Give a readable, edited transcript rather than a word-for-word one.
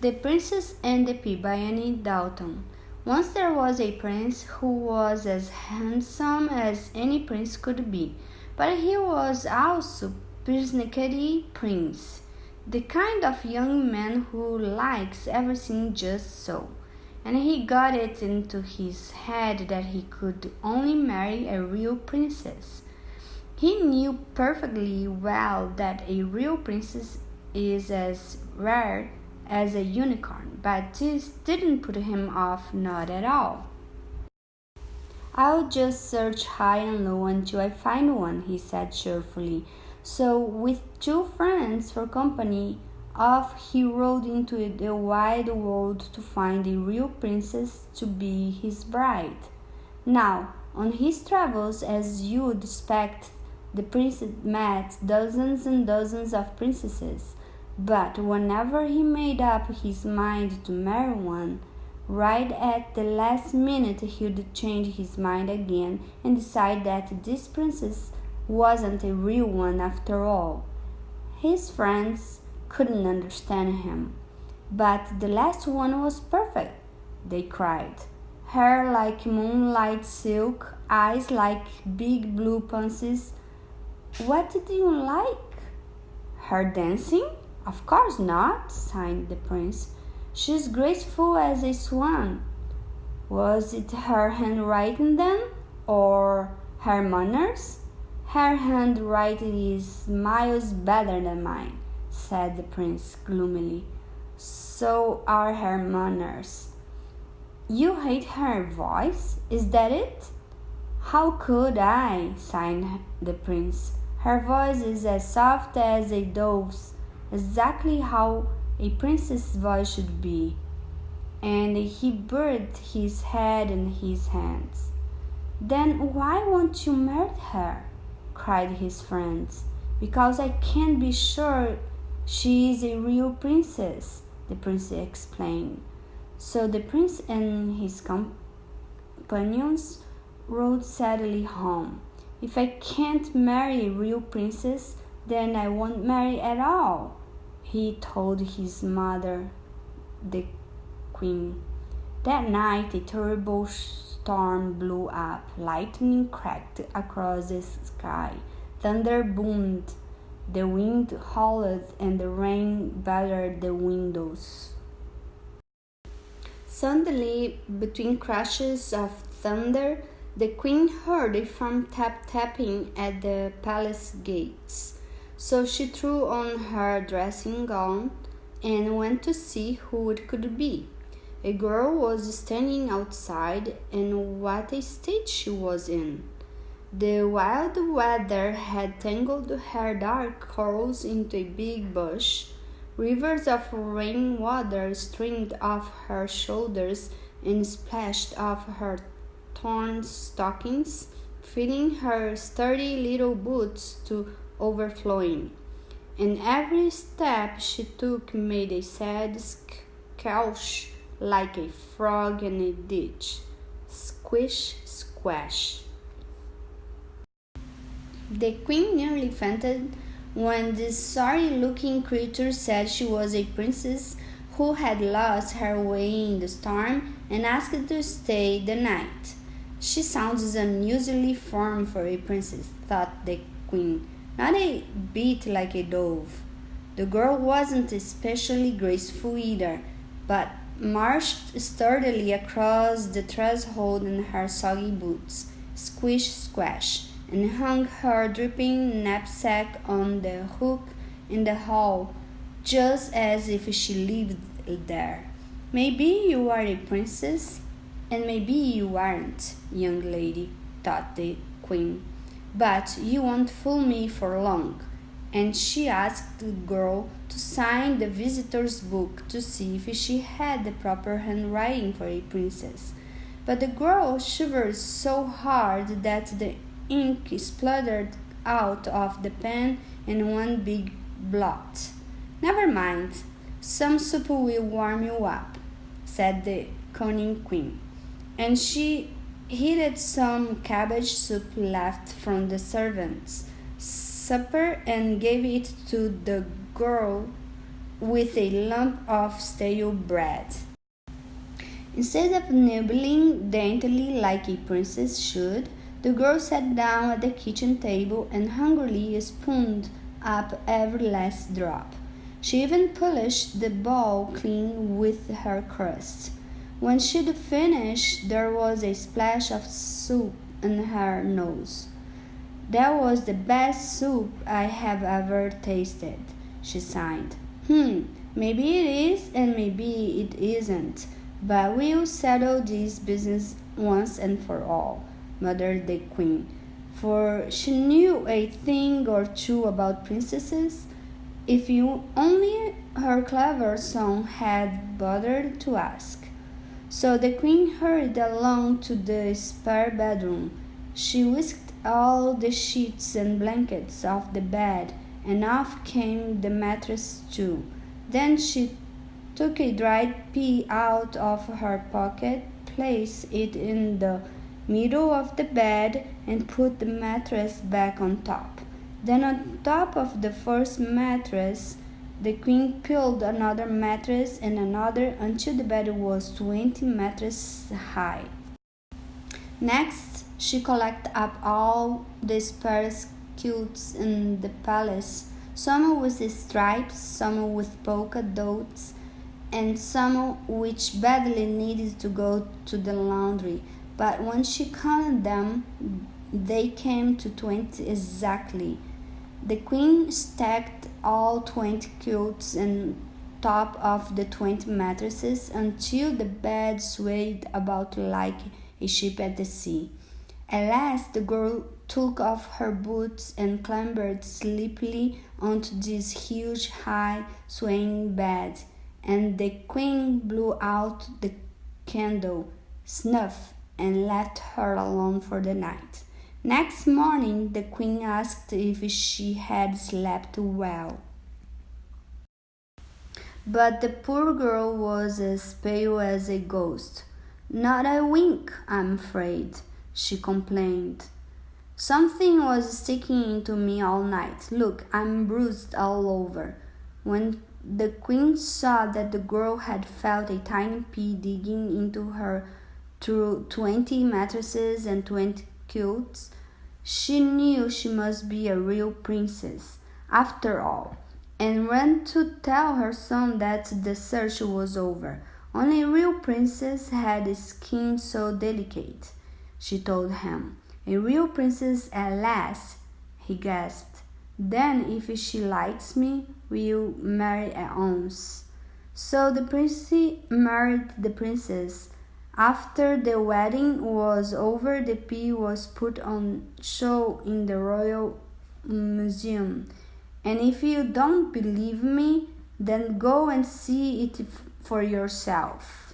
The Princess and the Pea by Annie Dalton. Once there was a prince who was as handsome as any prince could be, but he was also persnickety prince, the kind of young man who likes everything just so. And he got it into his head that he could only marry a real princess. He knew perfectly well that a real princess is as rare as a unicorn, but this didn't put him off, not at all. "I'll just search high and low until I find one," he said cheerfully. So, with two friends for company, off he rode into the wide world to find a real princess to be his bride. Now, on his travels, as you'd expect, the prince met dozens and dozens of princesses. But whenever he made up his mind to marry one, right at the last minute he'd change his mind again and decide that this princess wasn't a real one after all. His friends couldn't understand him. "But the last one was perfect," they cried. "Hair like moonlight silk, eyes like big blue pansies. What did you like? Her dancing? Of course not," sighed the prince. "She's graceful as a swan. Was it her handwriting then, or her manners?" "Her handwriting is miles better than mine," said the prince gloomily. "So are her manners." "You hate her voice, is that it?" "How could I?" sighed the prince. "Her voice is as soft as a dove's, exactly how a princess's voice should be." And he buried his head in his hands. "Then why won't you marry her?" cried his friends. "Because I can't be sure she is a real princess," the prince explained. So the prince and his companions rode sadly home. "If I can't marry a real princess, then I won't marry at all," he told his mother, the queen. That night a terrible storm blew up, lightning cracked across the sky, thunder boomed, the wind howled, and the rain battered the windows. Suddenly, between crashes of thunder, the queen heard a firm tap-tapping at the palace gates. So she threw on her dressing gown and went to see who it could be. A girl was standing outside, and what a state she was in! The wild weather had tangled her dark curls into a big bush. Rivers of rainwater streamed off her shoulders and splashed off her torn stockings, filling her sturdy little boots to overflowing. And every step she took made a sad squelch like a frog in a ditch. Squish, squash. The queen nearly fainted when this sorry-looking creature said she was a princess who had lost her way in the storm and asked to stay the night. "She sounds unusually firm for a princess," thought the queen, "not a bit like a dove." The girl wasn't especially graceful either, but marched sturdily across the threshold in her soggy boots, squish, squash, and hung her dripping knapsack on the hook in the hall, just as if she lived there. "Maybe you are a princess, and maybe you aren't, young lady," thought the queen, "but you won't fool me for long." And she asked the girl to sign the visitor's book to see if she had the proper handwriting for a princess. But the girl shivered so hard that the ink spluttered out of the pen in one big blot. "Never mind, some soup will warm you up," said the cunning queen. And she heated some cabbage soup left from the servants' supper and gave it to the girl with a lump of stale bread. Instead of nibbling daintily like a princess should, the girl sat down at the kitchen table and hungrily spooned up every last drop. She even polished the bowl clean with her crust. When she'd finished, there was a splash of soup in her nose. "That was the best soup I have ever tasted," she sighed. Maybe it is and maybe it isn't, but we'll settle this business once and for all," muttered the queen, for she knew a thing or two about princesses. If you only her clever son had bothered to ask. So the queen hurried along to the spare bedroom. She whisked all the sheets and blankets off the bed, and off came the mattress too. Then she took a dried pea out of her pocket, placed it in the middle of the bed, and put the mattress back on top. Then on top of the first mattress, the queen piled another mattress and another until the bed was 20 mattresses high. Next, she collected up all the spare quilts in the palace, some with stripes, some with polka dots, and some which badly needed to go to the laundry. But when she counted them, they came to 20 exactly. The queen stacked all 20 quilts on top of the 20 mattresses until the bed swayed about like a ship at the sea. At last the girl took off her boots and clambered sleepily onto this huge, high, swaying bed, and the queen blew out the candle, snuff, and left her alone for the night. Next morning the queen asked if she had slept well. But the poor girl was as pale as a ghost. "Not a wink, I'm afraid," she complained. "Something was sticking into me all night. Look, I'm bruised all over." When the queen saw that the girl had felt a tiny pea digging into her through 20 mattresses and 20 quilts, she knew she must be a real princess, after all, and ran to tell her son that the search was over. Only a real princess had a skin so delicate, she told him. "A real princess at last," he gasped. "Then if she likes me, we'll marry at once." So the prince married the princess. After the wedding was over, the pea was put on show in the royal museum. And if you don't believe me, then go and see it for yourself.